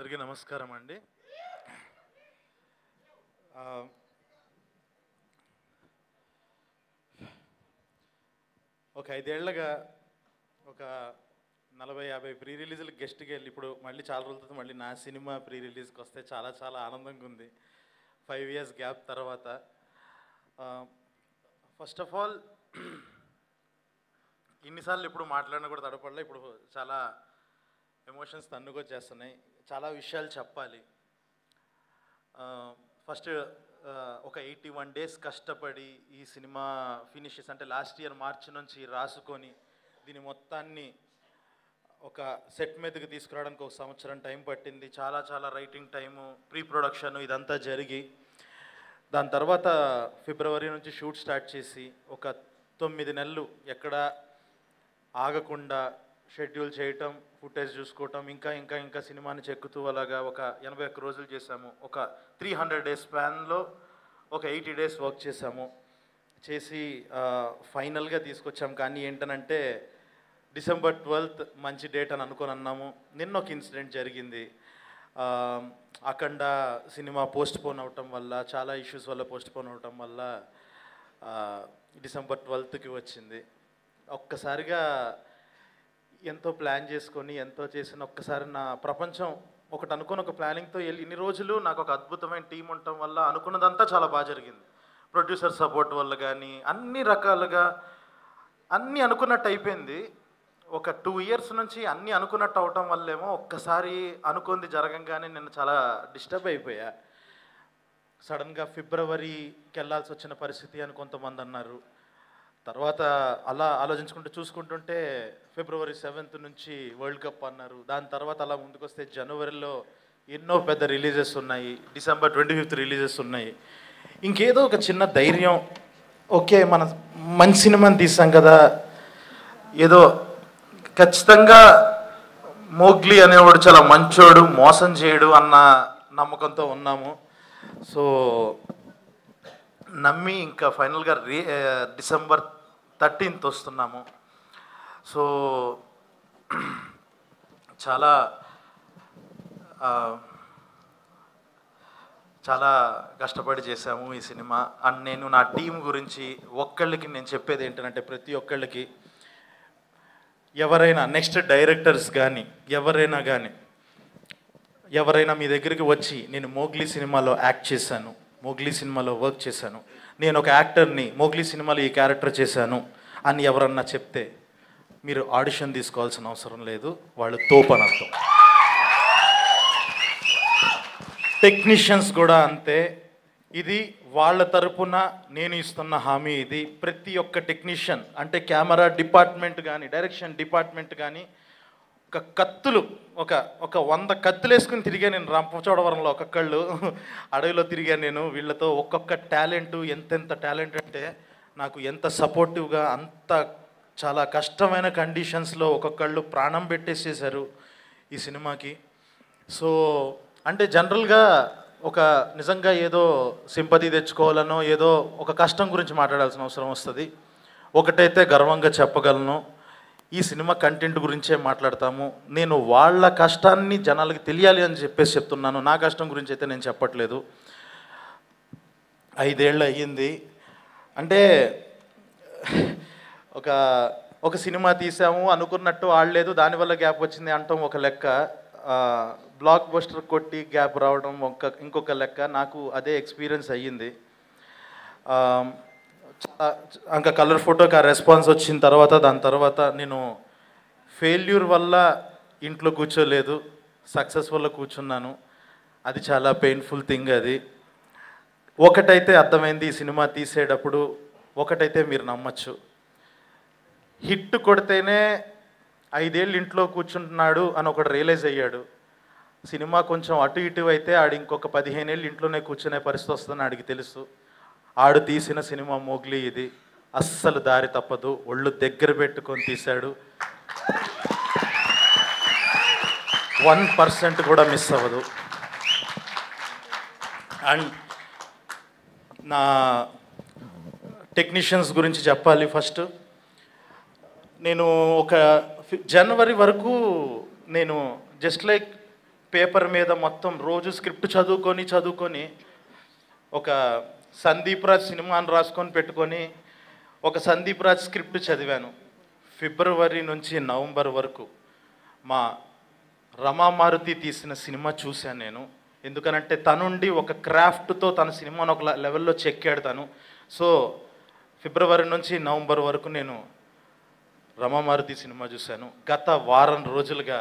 అందరికీ నమస్కారం అండి. ఒక 5 ఏళ్లుగా ఒక 40-50 ప్రీ రిలీజ్లకు గెస్ట్కి వెళ్ళి ఇప్పుడు మళ్ళీ చాలా రోజుల తర్వాత మళ్ళీ నా సినిమా ప్రీ రిలీజ్కి వస్తే చాలా ఆనందంగా ఉంది. 5 years గ్యాప్ తర్వాత. ఫస్ట్ ఆఫ్ ఆల్ ఇన్నిసార్లు ఇప్పుడు మాట్లాడినా కూడా తడపడలే. ఇప్పుడు చాలా ఎమోషన్స్ తన్నుకొచ్చేస్తున్నాయి. చాలా విషయాలు చెప్పాలి. ఫస్ట్ ఒక 81 days కష్టపడి ఈ సినిమా ఫినిషెస్ అంటే లాస్ట్ ఇయర్ మార్చి నుంచి రాసుకొని దీని మొత్తాన్ని ఒక సెట్ మీదకి తీసుకురావడానికి 1 సంవత్సరం టైం పట్టింది. చాలా రైటింగ్ టైము, ప్రీ ప్రొడక్షన్ ఇదంతా జరిగి దాని తర్వాత ఫిబ్రవరి నుంచి షూట్ స్టార్ట్ చేసి ఒక 9 నెలలు ఎక్కడ ఆగకుండా షెడ్యూల్ చేయటం, ఫుటేజ్ చూసుకోవటం, ఇంకా సినిమాని చెక్కుతూ అలాగా ఒక 81 రోజులు చేసాము. ఒక 300 days స్పాన్లో ఒక 80 days వర్క్ చేసాము. చేసి ఫైనల్గా తీసుకొచ్చాము. కానీ ఏంటనంటే December 12th మంచి డేట్ అని అనుకొని అన్నాము. నిన్న ఒక ఇన్సిడెంట్ జరిగింది. అఖండ సినిమా పోస్ట్పోన్ అవటం వల్ల, చాలా ఇష్యూస్ వల్ల పోస్ట్పోన్ అవటం వల్ల December 12th వచ్చింది. ఒక్కసారిగా ఎంతో ప్లాన్ చేసుకొని ఎంతో చేసిన ఒక్కసారి నా ప్రపంచం ఒకటి అనుకుని ఒక ప్లానింగ్తో వెళ్ళి ఇన్ని రోజులు నాకు ఒక అద్భుతమైన టీం ఉండటం వల్ల అనుకున్నదంతా చాలా బాగా జరిగింది. ప్రొడ్యూసర్ సపోర్ట్ వల్ల కానీ అన్ని రకాలుగా అన్నీ అనుకున్నట్టు అయిపోయింది. ఒక 2 years నుంచి అన్నీ అనుకున్నట్టు అవటం వల్లేమో ఒక్కసారి అనుకుంది జరగంగానే నేను చాలా డిస్టర్బ్ అయిపోయా. సడన్గా ఫిబ్రవరికి వెళ్ళాల్సి వచ్చిన పరిస్థితి అని కొంతమంది అన్నారు. తర్వాత అలా ఆలోచించుకుంటూ చూసుకుంటుంటే February 7th నుంచి వరల్డ్ కప్ అన్నారు. దాని తర్వాత అలా ముందుకు వస్తే జనవరిలో ఎన్నో పెద్ద రిలీజెస్ ఉన్నాయి. December 25th రిలీజెస్ ఉన్నాయి. ఇంకేదో ఒక చిన్న ధైర్యం, ఓకే మన మంచి సినిమాని తీసాం కదా, ఏదో ఖచ్చితంగా మోగ్లీ అనేవాడు చాలా మంచోడు, మోసం చేయడు అన్న నమ్మకంతో ఉన్నాము. సో నమ్మి ఇంకా ఫైనల్గా December 13th వస్తున్నాము. సో చాలా కష్టపడి చేశాము ఈ సినిమా. అండ్ నేను నా టీం గురించి ఒక్కళ్ళకి నేను చెప్పేది ఏంటంటే, ప్రతి ఒక్కళ్ళకి ఎవరైనా నెక్స్ట్ డైరెక్టర్స్ కానీ ఎవరైనా మీ దగ్గరికి వచ్చి నేను మోగ్లీ సినిమాలో యాక్ట్ చేశాను, మోగ్లీ సినిమాలో వర్క్ చేశాను, నేను ఒక యాక్టర్ని మోగ్లీ సినిమాలో ఈ క్యారెక్టర్ చేశాను అని ఎవరన్నా చెప్తే మీరు ఆడిషన్ తీసుకోవాల్సిన అవసరం లేదు. వాళ్ళు తోపనర్థం. టెక్నీషియన్స్ కూడా అంతే. ఇది వాళ్ళ తరపున నేను ఇస్తున్న హామీ. ఇది ప్రతి ఒక్క టెక్నీషియన్ అంటే కెమెరా డిపార్ట్మెంట్ కానీ డైరెక్షన్ డిపార్ట్మెంట్ కానీ ఒక 100 కత్తులు వేసుకుని తిరిగా నేను రంపచోడవరంలో ఒక్కొక్కళ్ళు అడవిలో తిరిగా నేను వీళ్ళతో. ఒక్కొక్క టాలెంట్ ఎంత టాలెంట్ అంటే నాకు ఎంత సపోర్టివ్గా అంత చాలా కష్టమైన కండిషన్స్లో ఒక్కొక్కళ్ళు ప్రాణం పెట్టేసేసారు ఈ సినిమాకి. సో అంటే జనరల్గా ఒక నిజంగా ఏదో సింపతి తెచ్చుకోవాలనో ఏదో ఒక కష్టం గురించి మాట్లాడాల్సిన అవసరం వస్తుంది. ఒకటైతే గర్వంగా చెప్పగలను, ఈ సినిమా కంటెంట్ గురించే మాట్లాడతాము. నేను వాళ్ళ కష్టాన్ని జనాలకి తెలియాలి అని చెప్పేసి చెప్తున్నాను. నా కష్టం గురించి అయితే నేను చెప్పట్లేదు. 5 ఏళ్ళు అయ్యింది. అంటే ఒక సినిమా తీసాము అనుకున్నట్టు ఆడలేదు, దానివల్ల గ్యాప్ వచ్చింది అంటాం ఒక లెక్క. బ్లాక్ బస్టర్ కొట్టి గ్యాప్ రావడం ఇంకొక లెక్క. నాకు అదే ఎక్స్పీరియన్స్ అయ్యింది. ఇంకా కలర్ ఫోటోకి ఆ రెస్పాన్స్ వచ్చిన తర్వాత దాని తర్వాత నేను ఫెయిల్యూర్ వల్ల ఇంట్లో కూర్చోలేదు, సక్సెస్ వల్ల కూర్చున్నాను. అది చాలా పెయిన్ఫుల్ థింగ్. అది ఒకటైతే అర్థమైంది ఈ సినిమా తీసేటప్పుడు, ఒకటైతే మీరు నమ్మచ్చు, హిట్ కొడితేనే 5 ఏళ్ళు ఇంట్లో కూర్చుంటున్నాడు అని ఒకడు రియలైజ్ అయ్యాడు. సినిమా కొంచెం అటు ఇటు అయితే ఆడు ఇంకొక 15 ఏళ్ళు ఇంట్లోనే కూర్చునే పరిస్థితి వస్తుందని ఆడికి తెలుసు. ఆడు తీసిన సినిమా మోగ్లీ. ఇది అస్సలు దారి తప్పదు, ఒళ్ళు దగ్గర పెట్టుకొని తీశాడు. 1% కూడా మిస్ అవ్వదు. అండ్ నా టెక్నీషియన్స్ గురించి చెప్పాలి. ఫస్ట్ నేను ఒక జనవరి వరకు నేను జస్ట్ లైక్ పేపర్ మీద మొత్తం రోజు స్క్రిప్ట్ చదువుకొని ఒక సందీప్ రాజ్ సినిమాని రాసుకొని పెట్టుకొని ఒక సందీప్ రాజ్ స్క్రిప్ట్ చదివాను. ఫిబ్రవరి నుంచి నవంబర్ వరకు మా రమామారుతి తీసిన సినిమా చూశాను నేను. ఎందుకనంటే తనుండి ఒక క్రాఫ్ట్తో తన సినిమాను ఒక లెవెల్లో చెక్కాడు తను. సో ఫిబ్రవరి నుంచి నవంబర్ వరకు నేను రమామారుతి సినిమా చూశాను. గత వారం రోజులుగా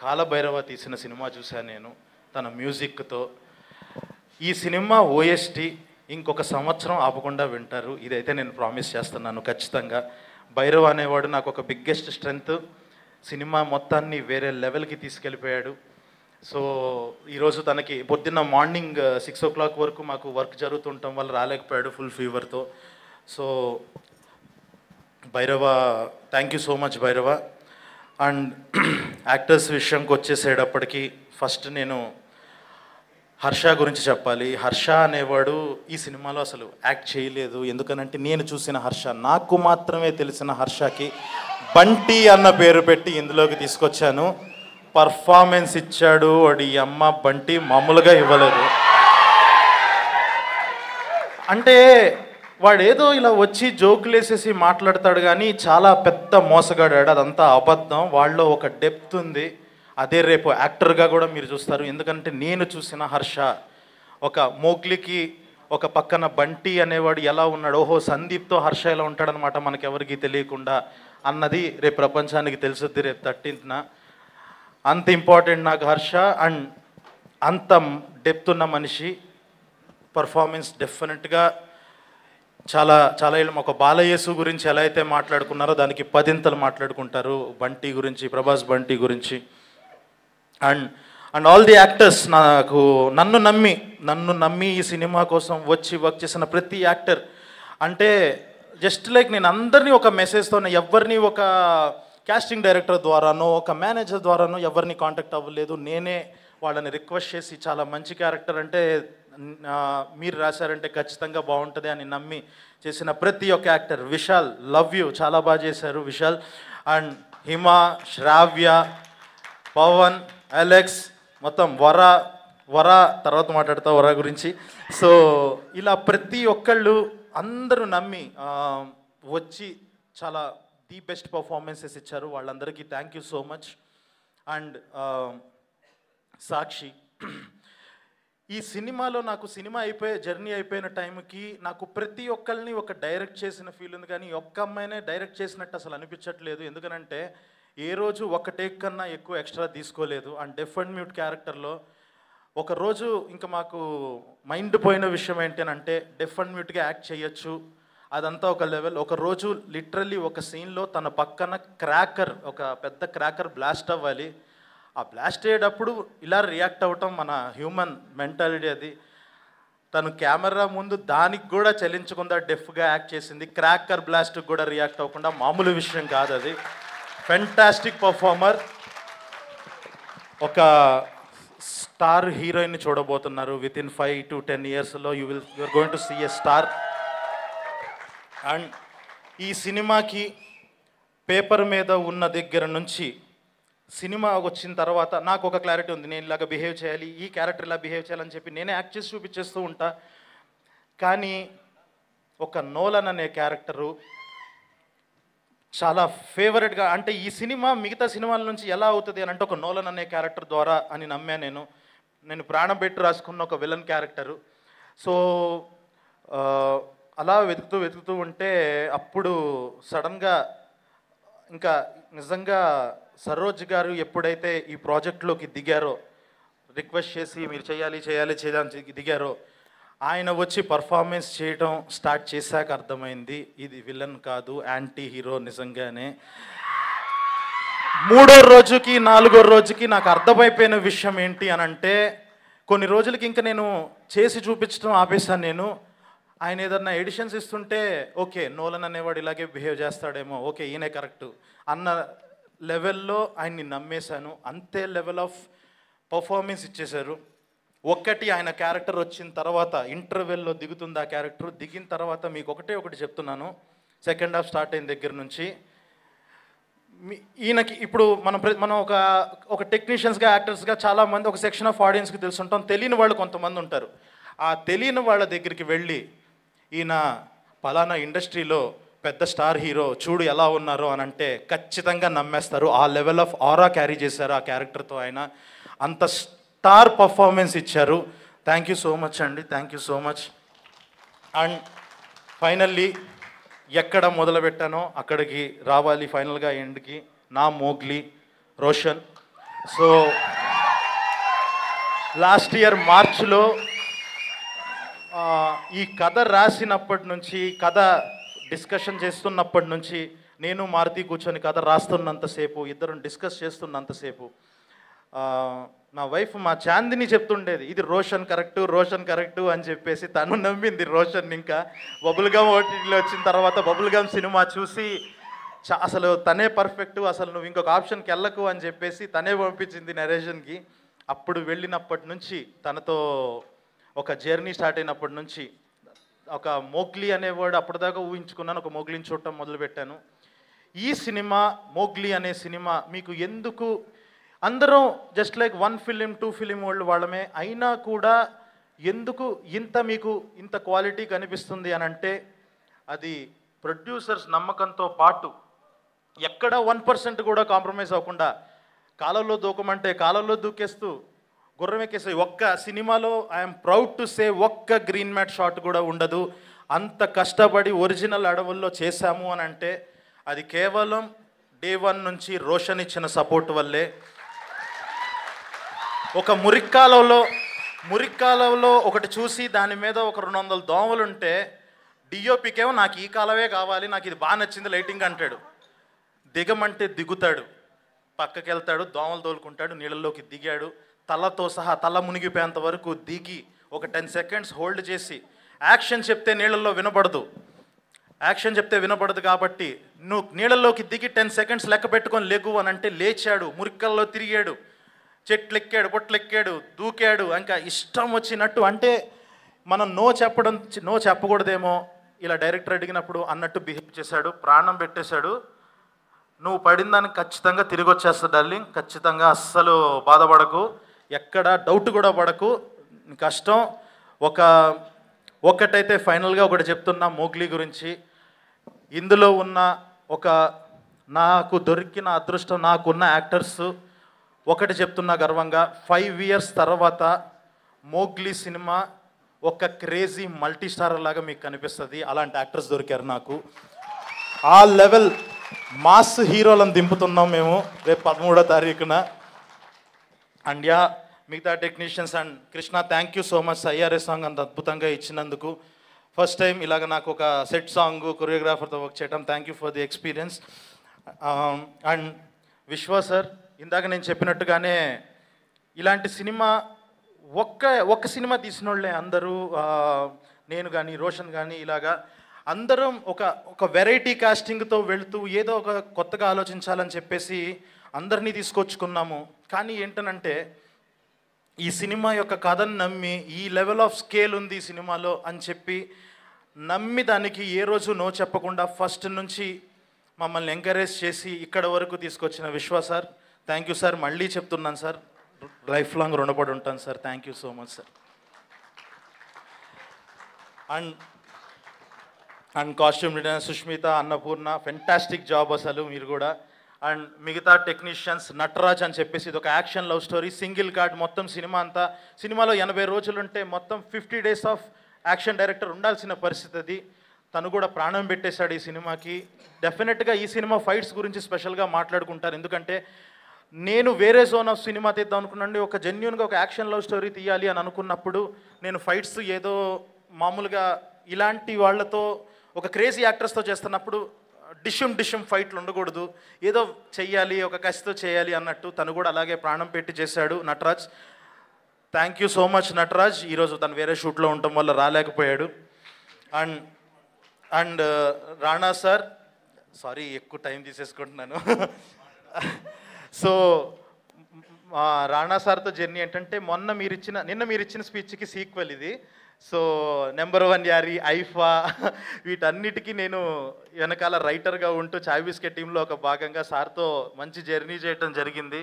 కాలభైరవ తీసిన సినిమా చూశాను నేను తన మ్యూజిక్తో. ఈ సినిమా ఓఎస్టీ ఇంకొక సంవత్సరం ఆపకుండా వింటారు, ఇదైతే నేను ప్రామిస్ చేస్తున్నాను ఖచ్చితంగా. భైరవ్ అనేవాడు నాకు ఒక బిగ్గెస్ట్ స్ట్రెంగ్త్. సినిమా మొత్తాన్ని వేరే లెవెల్కి తీసుకెళ్ళిపోయాడు. సో ఈరోజు తనకి పొద్దున్న మార్నింగ్ 6 o'clock వరకు మాకు వర్క్ జరుగుతుండటం వల్ల రాలేకపోయాడు ఫుల్ ఫీవర్తో. So Bhairava, thank you so much Bhairava. And actors విషయంకి వచ్చేసేటప్పటికి ఫస్ట్ నేను హర్ష గురించి చెప్పాలి. హర్ష అనేవాడు ఈ సినిమాలో అసలు యాక్ట్ చేయలేదు. ఎందుకనంటే నేను చూసిన హర్ష, నాకు మాత్రమే తెలిసిన హర్షకి బంటి అన్న పేరు పెట్టి ఇందులోకి తీసుకొచ్చాను. పర్ఫార్మెన్స్ ఇచ్చాడు వాడి అమ్మ. బంటి మామూలుగా ఇవ్వలేదు. అంటే వాడేదో ఇలా వచ్చి జోకులు వేసేసి మాట్లాడతాడు కానీ చాలా పెద్ద మోసగాడాడు, అదంతా అబద్ధం. వాళ్ళలో ఒక డెప్త్ ఉంది, అదే రేపు యాక్టర్గా కూడా మీరు చూస్తారు. ఎందుకంటే నేను చూసిన హర్ష ఒక మోగ్లీకి ఒక పక్కన బంటి అనేవాడు ఎలా ఉన్నాడు, ఓహో సందీప్తో హర్ష ఎలా ఉంటాడనమాట మనకెవరికి తెలియకుండా అన్నది రేపు ప్రపంచానికి తెలుసుద్ది రేపు 13th. అంత ఇంపార్టెంట్ నాకు హర్ష. అండ్ అంత డెప్త్ ఉన్న మనిషి. పర్ఫార్మెన్స్ డెఫినెట్గా చాలా చాలా ఒక బాలయేసు గురించి ఎలా అయితే మాట్లాడుకున్నారో దానికి 10 మాట్లాడుకుంటారు బంటి గురించి, ప్రభాస్ బంటి గురించి. అండ్ ఆల్ ది యాక్టర్స్, నన్ను నమ్మి ఈ సినిమా కోసం వచ్చి వర్క్ చేసిన ప్రతి యాక్టర్, అంటే జస్ట్ లైక్ నేను అందరినీ ఒక మెసేజ్తో, ఎవరిని ఒక కాస్టింగ్ డైరెక్టర్ ద్వారానో ఒక మేనేజర్ ద్వారానో ఎవరిని కాంటాక్ట్ అవ్వలేదు. నేనే వాళ్ళని రిక్వెస్ట్ చేసి చాలా మంచి క్యారెక్టర్ అంటే మీరు రాశారంటే ఖచ్చితంగా బాగుంటుంది అని నమ్మి చేసిన ప్రతి ఒక్క యాక్టర్. విశాల్, లవ్ యూ, చాలా బాగా చేశారు విశాల్. అండ్ హిమ, శ్రావ్య, పవన్, అలెక్స్, మొత్తం వర తర్వాత మాట్లాడతా వర గురించి. సో ఇలా ప్రతి ఒక్కళ్ళు అందరూ నమ్మి వచ్చి చాలా ది బెస్ట్ పర్ఫార్మెన్సెస్ ఇచ్చారు. వాళ్ళందరికీ thank you so much. And Sakshi, ఈ సినిమాలో నాకు సినిమా జర్నీ అయిపోయిన టైంకి నాకు ప్రతి ఒక్కరిని ఒక డైరెక్ట్ చేసిన ఫీల్ ఉంది, కానీ ఒక్క అమ్మాయినే డైరెక్ట్ చేసినట్టు అసలు అనిపించట్లేదు. ఎందుకనంటే ఏ రోజు ఒక టేక్ కన్నా ఎక్కువ ఎక్స్ట్రా తీసుకోలేదు. అండ్ డెఫ్ అండ్ మ్యూట్ క్యారెక్టర్లో ఒకరోజు ఇంకా మాకు మైండ్ పోయిన విషయం ఏంటంటే డెఫ్ అండ్ మ్యూట్గా యాక్ట్ చేయొచ్చు, అదంతా ఒక లెవెల్. ఒకరోజు లిటరల్లీ ఒక సీన్లో తన పక్కన ఒక పెద్ద క్రాకర్ బ్లాస్ట్ అవ్వాలి. ఆ బ్లాస్ట్ అయ్యేటప్పుడు ఇలా రియాక్ట్ అవ్వటం మన హ్యూమన్ మెంటాలిటీ అది. తను కెమెరా ముందు దానికి కూడా చలించకుండా డెఫ్గా యాక్ట్ చేసింది. క్రాకర్ బ్లాస్ట్కి కూడా రియాక్ట్ అవ్వకుండా మామూలు విషయం కాదు అది. Fantastic performer. ఒక స్టార్ హీరోయిన్ని చూడబోతున్నారు వితిన్ 5 to 10 yearsలో. You're going to see a star. And ఈ సినిమాకి పేపర్ మీద ఉన్న దగ్గర నుంచి సినిమా వచ్చిన తర్వాత నాకు ఒక క్లారిటీ ఉంది, నేను ఇలాగ బిహేవ్ చేయాలి, ఈ క్యారెక్టర్ ఇలా బిహేవ్ చేయాలని చెప్పి నేనే యాక్ట్ చేసి చూపించేస్తూ ఉంటా. కానీ ఒక నోలన్ అనే క్యారెక్టరు చాలా ఫేవరెట్గా, అంటే ఈ సినిమా మిగతా సినిమాల నుంచి ఎలా అవుతుంది అని అంటే ఒక నోలన్ అనే క్యారెక్టర్ ద్వారా అని నమ్మా. నేను ప్రాణం పెట్టి రాసుకున్న ఒక విలన్ క్యారెక్టరు. సో అలా వెతుకుతూ ఉంటే అప్పుడు సడన్గా ఇంకా నిజంగా సరోజ్ గారు ఎప్పుడైతే ఈ ప్రాజెక్ట్లోకి దిగారో, రిక్వెస్ట్ చేసి మీరు చేయాలి దిగారో, ఆయన వచ్చి పర్ఫార్మెన్స్ చేయడం స్టార్ట్ చేశాక అర్థమైంది ఇది విలన్ కాదు, యాంటీ హీరో. నిజంగానే 3వ రోజుకి 4వ రోజుకి నాకు అర్థమైపోయిన విషయం ఏంటి అని అంటే, కొన్ని రోజులకి ఇంకా నేను చేసి చూపించడం ఆపేశాను. ఆయన ఏదన్నా ఎడిషన్స్ ఇస్తుంటే ఓకే నోలన్ అనేవాడు ఇలాగే బిహేవ్ చేస్తాడేమో, ఓకే ఈయనే కరెక్టు అన్న లెవెల్లో ఆయన్ని నమ్మేశాను. అంతే లెవెల్ ఆఫ్ పర్ఫార్మెన్స్ ఇచ్చేశారు. ఒక్కటి ఆయన క్యారెక్టర్ వచ్చిన తర్వాత ఇంటర్వెల్లో దిగుతుంది ఆ క్యారెక్టర్. దిగిన తర్వాత మీకు ఒకటి చెప్తున్నాను, సెకండ్ హాఫ్ స్టార్ట్ అయిన దగ్గర నుంచి ఈయనకి ఇప్పుడు మనం ఒక టెక్నీషియన్స్గా యాక్టర్స్గా చాలామంది ఒక సెక్షన్ ఆఫ్ ఆడియన్స్కి తెలుసుంటాం, తెలియని వాళ్ళు కొంతమంది ఉంటారు. ఆ తెలియని వాళ్ళ దగ్గరికి వెళ్ళి ఈయన పలానా ఇండస్ట్రీలో పెద్ద స్టార్ హీరో చూడు ఎలా ఉన్నారో అని అంటే ఖచ్చితంగా నమ్మేస్తారు. ఆ లెవెల్ ఆఫ్ ఆరా క్యారీ చేశారు ఆ క్యారెక్టర్తో. ఆయన అంత స్టార్ పర్ఫార్మెన్స్ ఇచ్చారు. థ్యాంక్ యూ సో మచ్ అండి, thank you so much. And finally ఎక్కడ మొదలుపెట్టానో అక్కడికి రావాలి ఫైనల్గా ఎండ్కి. నా Mowgli Roshan. So last year మార్చ్లో ఈ కథ రాసినప్పటి నుంచి, కథ డిస్కషన్ చేస్తున్నప్పటి నుంచి, నేను మారుతి కూర్చొని కథ రాస్తున్నంతసేపు, ఇద్దరం డిస్కస్ చేస్తున్నంతసేపు నా వైఫ్ మా చాందిని చెప్తుండేది ఇది రోషన్ కరెక్టు అని చెప్పేసి. తను నమ్మింది రోషన్. ఇంకా బబుల్గమ్ ఓటీటీలో వచ్చిన తర్వాత బబుల్గమ్ సినిమా చూసి అసలు తనే పర్ఫెక్టు, అసలు నువ్వు ఇంకొక ఆప్షన్కి వెళ్ళకు అని చెప్పేసి తనే పంపించింది నరేషన్కి. అప్పుడు వెళ్ళినప్పటి నుంచి తనతో ఒక జర్నీ స్టార్ట్ అయినప్పటి నుంచి ఒక మోగ్లీ అనే వర్డ్ అప్పటిదాకా ఊహించుకున్నాను, ఒక మోగ్లీని చూడటం మొదలుపెట్టాను. ఈ సినిమా మోగ్లీ అనే సినిమా మీకు ఎందుకు, అందరం జస్ట్ లైక్ 1 ఫిలిం 2 ఫిలిం వాళ్ళమే అయినా కూడా ఎందుకు మీకు ఇంత క్వాలిటీ కనిపిస్తుంది అని అంటే అది ప్రొడ్యూసర్స్ నమ్మకంతో పాటు ఎక్కడ 1% కూడా కాంప్రమైజ్ అవ్వకుండా కాలంలో దూకమంటే కాలంలో దూకేస్తూ గుర్రం ఎక్కేసి ఒక్క సినిమాలో ఐఎమ్ ప్రౌడ్ టు సే ఒక్క గ్రీన్ మ్యాట్ షాట్ కూడా ఉండదు. అంత కష్టపడి ఒరిజినల్ అడవుల్లో చేశాము అని అంటే అది కేవలం డే 1 నుంచి రోషన్ ఇచ్చిన సపోర్ట్ వల్లే. ఒక మురిక్కాలలో ఒకటి చూసి దాని మీద ఒక 200 దోమలు ఉంటే డిఓపికేమో నాకు ఈ కాలవే కావాలి, నాకు ఇది బాగా నచ్చింది లైటింగ్ అంటాడు. దిగమంటే దిగుతాడు, పక్కకి వెళ్తాడు, దోమలు తోలుకుంటాడు, నీళ్ళల్లోకి దిగాడు, తలతో సహా తల మునిగిపోయేంత వరకు దిగి ఒక 10 సెకండ్స్ హోల్డ్ చేసి యాక్షన్ చెప్తే నీళ్ళల్లో వినపడదు, యాక్షన్ చెప్తే వినపడదు కాబట్టి నువ్వు నీళ్ళల్లోకి దిగి 10 సెకండ్స్ లెక్క పెట్టుకొని లెగు అని అంటే లేచాడు, మురికల్లో తిరిగాడు, చెట్లెక్కాడు, పొట్లెక్కాడు, దూకాడు, ఇంకా ఇష్టం వచ్చినట్టు. అంటే మనం నో చెప్పకూడదేమో ఇలా డైరెక్టర్ అడిగినప్పుడు అన్నట్టు బిహేవ్ చేశాడు, ప్రాణం పెట్టేశాడు. నువ్వు పడిన దానికి ఖచ్చితంగా తిరిగి వచ్చేస్తావు డార్లింగ్, ఖచ్చితంగా అస్సలు బాధపడకు, ఎక్కడ డౌట్ కూడా పడకు, కష్టం. ఒకటైతే ఫైనల్గా ఒకటి చెప్తున్నా మోగ్లీ గురించి. ఇందులో ఉన్న నాకు దొరికిన అదృష్టం, నాకున్న యాక్టర్స్ ఒకటి చెప్తున్నా గర్వంగా, 5 ఇయర్స్ తర్వాత మోగ్లీ సినిమా ఒక క్రేజీ మల్టీ స్టారర్ లాగా మీకు కనిపిస్తుంది. అలాంటి యాక్టర్స్ దొరికారు నాకు. ఆ లెవెల్ మాస్ హీరోలను దింపుతున్నాం మేము రేపు 13వ తారీఖున. అండ్ మిగతా technicians and Krishna, thank you so much. IRS song అంత అద్భుతంగా ఇచ్చినందుకు. ఫస్ట్ టైం ఇలాగ నాకు ఒక సెట్ సాంగ్ కొరియోగ్రాఫర్తో వర్క్ చేయడం, thank you for the experience. And విశ్వ సార్, ఇందాక నేను చెప్పినట్టుగానే ఇలాంటి సినిమా ఒక్క సినిమా తీసిన వాళ్ళే అందరూ, నేను కానీ రోషన్ కానీ ఇలాగా అందరం ఒక వెరైటీ కాస్టింగ్తో వెళుతూ ఏదో ఒక కొత్తగా ఆలోచించాలని చెప్పేసి అందరినీ తీసుకొచ్చుకున్నాము. కానీ ఏంటనంటే ఈ సినిమా యొక్క కథను నమ్మి ఈ లెవెల్ ఆఫ్ స్కేల్ ఉంది ఈ సినిమాలో అని చెప్పి నమ్మి దానికి ఏ రోజు నో చెప్పకుండా ఫస్ట్ నుంచి మమ్మల్ని ఎంకరేజ్ చేసి ఇక్కడ వరకు తీసుకొచ్చిన విశ్వ సార్, థ్యాంక్ యూ సార్. మళ్ళీ చెప్తున్నాను సార్, లైఫ్ లాంగ్ రుణపడి ఉంటాను sir. Thank you so much sir. And costume designer Sushmita, Annapurna, fantastic job అసలు మీరు కూడా. అండ్ మిగతా టెక్నీషియన్స్, నటరాజ్ అని చెప్పేసి ఇది ఒక action love story, single card మొత్తం సినిమా అంతా. సినిమాలో 80 రోజులుంటే మొత్తం 50 డేస్ ఆఫ్ యాక్షన్ డైరెక్టర్ ఉండాల్సిన పరిస్థితి అది. తను కూడా ప్రాణం పెట్టేశాడు ఈ సినిమాకి. డెఫినెట్గా ఈ సినిమా ఫైట్స్ గురించి స్పెషల్గా మాట్లాడుకుంటారు, ఎందుకంటే నేను వేరే జోన్ ఆఫ్ సినిమా తీద్దాం అనుకున్నాండి. ఒక జెన్యున్గా ఒక యాక్షన్ లవ్ స్టోరీ తీయాలి అని అనుకున్నప్పుడు నేను ఫైట్స్ ఏదో మామూలుగా ఇలాంటి వాళ్ళతో ఒక క్రేజీ యాక్టర్స్తో చేస్తున్నప్పుడు డిషుమ్ ఫైట్లు ఉండకూడదు, ఏదో చెయ్యాలి, ఒక కసితో చేయాలి అన్నట్టు తను కూడా అలాగే ప్రాణం పెట్టి చేశాడు Nataraj. Thank you so much Nataraj. ఈరోజు తను వేరే షూట్లో ఉండటం వల్ల రాలేకపోయాడు. అండ్ రాణా సార్, సారీ ఎక్కువ టైం తీసేసుకుంటున్నాను. సో రాణా సార్తో జర్నీ ఏంటంటే నిన్న మీరు ఇచ్చిన స్పీచ్కి సీక్వెల్ ఇది. సో నెంబర్ 1 యారీ, ఐఫా వీటన్నిటికీ నేను వెనకాల రైటర్గా ఉంటూ చాయ్ బిస్కెట్ టీంలో ఒక భాగంగా సార్తో మంచి జర్నీ చేయటం జరిగింది.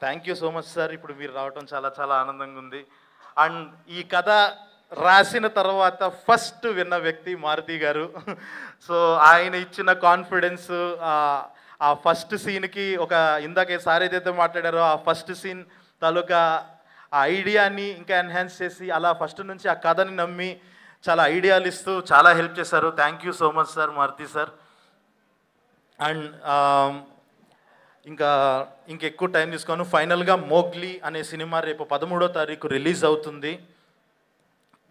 Thank you so much sir. ఇప్పుడు మీరు రావటం చాలా చాలా ఆనందంగా ఉంది. అండ్ ఈ కథ రాసిన తర్వాత ఫస్ట్ విన్న వ్యక్తి మారుతి గారు. సో ఆయన ఇచ్చిన కాన్ఫిడెన్స్, ఆ ఫస్ట్ సీన్కి ఒక ఇందాక సార్ ఏదైతే మాట్లాడారో ఆ ఫస్ట్ సీన్ తాలూకా ఆ ఐడియాని ఇంకా ఎన్హాన్స్ చేసి అలా ఫస్ట్ నుంచి ఆ కథని నమ్మి చాలా ఐడియాలు ఇస్తూ చాలా హెల్ప్ చేశారు. Thank you so much sir, Maruti sir. And ఇంకెక్కువ టైం తీసుకోను. ఫైనల్గా మోగ్లీ అనే సినిమా రేపు 13వ తారీఖు రిలీజ్ అవుతుంది.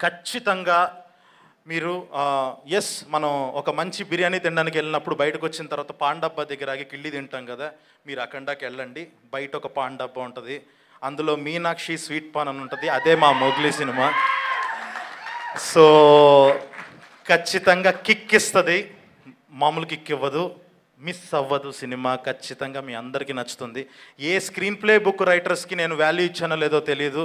ఖచ్చితంగా మీరు మనం ఒక మంచి బిర్యానీ తినడానికి వెళ్ళినప్పుడు బయటకు వచ్చిన తర్వాత పాన్ డబ్బా దగ్గర ఆగి కిళ్ళి తింటాం కదా, మీరు అఖండాకి వెళ్ళండి. బయట ఒక పాన్ డబ్బా ఉంటుంది, అందులో మీనాక్షి స్వీట్ పాన్ అని ఉంటుంది, అదే మా మోగ్లీ సినిమా. సో ఖచ్చితంగా కిక్ ఇస్తుంది, మామూలు కిక్ ఇవ్వదు, మిస్ అవ్వదు సినిమా. ఖచ్చితంగా మీ అందరికీ నచ్చుతుంది. ఏ స్క్రీన్ ప్లే బుక్ రైటర్స్కి నేను వాల్యూ ఇచ్చానో లేదో తెలియదు,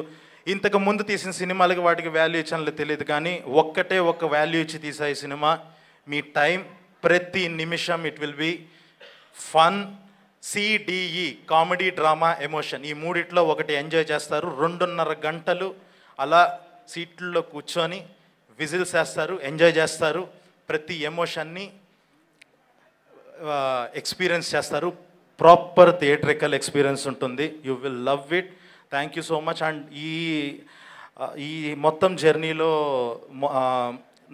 ఇంతకు ముందు తీసిన సినిమాలకి వాటికి వాల్యూ ఇచ్చానో తెలియదు, కానీ ఒక్కటే ఒక వాల్యూ ఇచ్చి తీసా ఈ సినిమా. మీ టైం ప్రతి నిమిషం it will be fun, CDE comedy, drama, emotion, ఈ మూడిట్లో ఒకటి ఎంజాయ్ చేస్తారు. 2.5 గంటలు అలా సీట్లలో కూర్చొని విజిల్స్ వేస్తారు, ఎంజాయ్ చేస్తారు, ప్రతి ఎమోషన్ని ఎక్స్పీరియన్స్ చేస్తారు. ప్రాపర్ థియేట్రికల్ ఎక్స్పీరియన్స్ ఉంటుంది. You will love it. Thank you so much. And ఈ మొత్తం జర్నీలో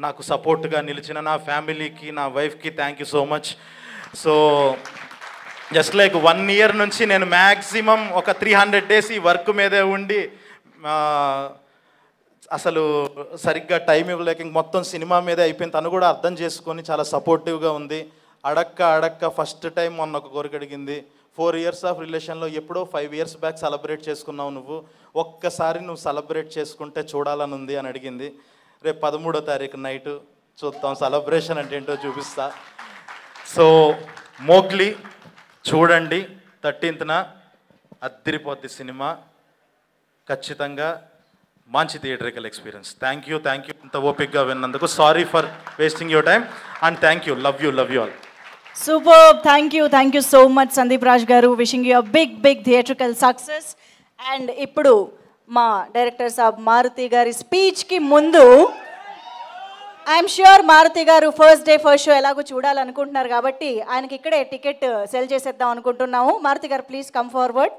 నాకు సపోర్ట్గా నిలిచిన నా ఫ్యామిలీకి, నా వైఫ్కి thank you so much. So just like 1 year నుంచి నేను మ్యాక్సిమం ఒక 300 days ఈ వర్క్ మీదే ఉండి అసలు సరిగ్గా టైం ఇవ్వలేక మొత్తం సినిమా మీదే అయిపోయింది. తను కూడా అర్థం చేసుకొని చాలా సపోర్టివ్గా ఉంది. అడక్క ఫస్ట్ టైం మొన్న ఒక కోరిక అడిగింది. 4 years ఆఫ్ రిలేషన్లో ఎప్పుడో 5 years బ్యాక్ సెలబ్రేట్ చేసుకున్నావు నువ్వు, ఒక్కసారి నువ్వు సెలబ్రేట్ చేసుకుంటే చూడాలని ఉంది అని అడిగింది. రేపు 13వ తారీఖు నైట్ చూద్దాం, సెలబ్రేషన్ అంటే ఏంటో చూపిస్తా. సో మోగ్లీ చూడండి, 13th అద్దిరిపోద్ది సినిమా. ఖచ్చితంగా మంచి థియేట్రికల్ ఎక్స్పీరియన్స్. థ్యాంక్ యూ ఇంత ఓపిక్గా విన్నందుకు. Sorry for wasting your time and thank you. Love you all. Superb. Thank you so much Sandeep Raj garu. Wishing you a big theatrical success. And ippudu ma director sahab Maruti gari speech ki mundu I am sure Maruti garu first day first show elago చూడాలనుకుంటున్నారు కాబట్టి ఆయనకి ఇక్కడే ticket cell చేసేద్దాం అనుకుంటున్నాము. Maruti garu please come forward.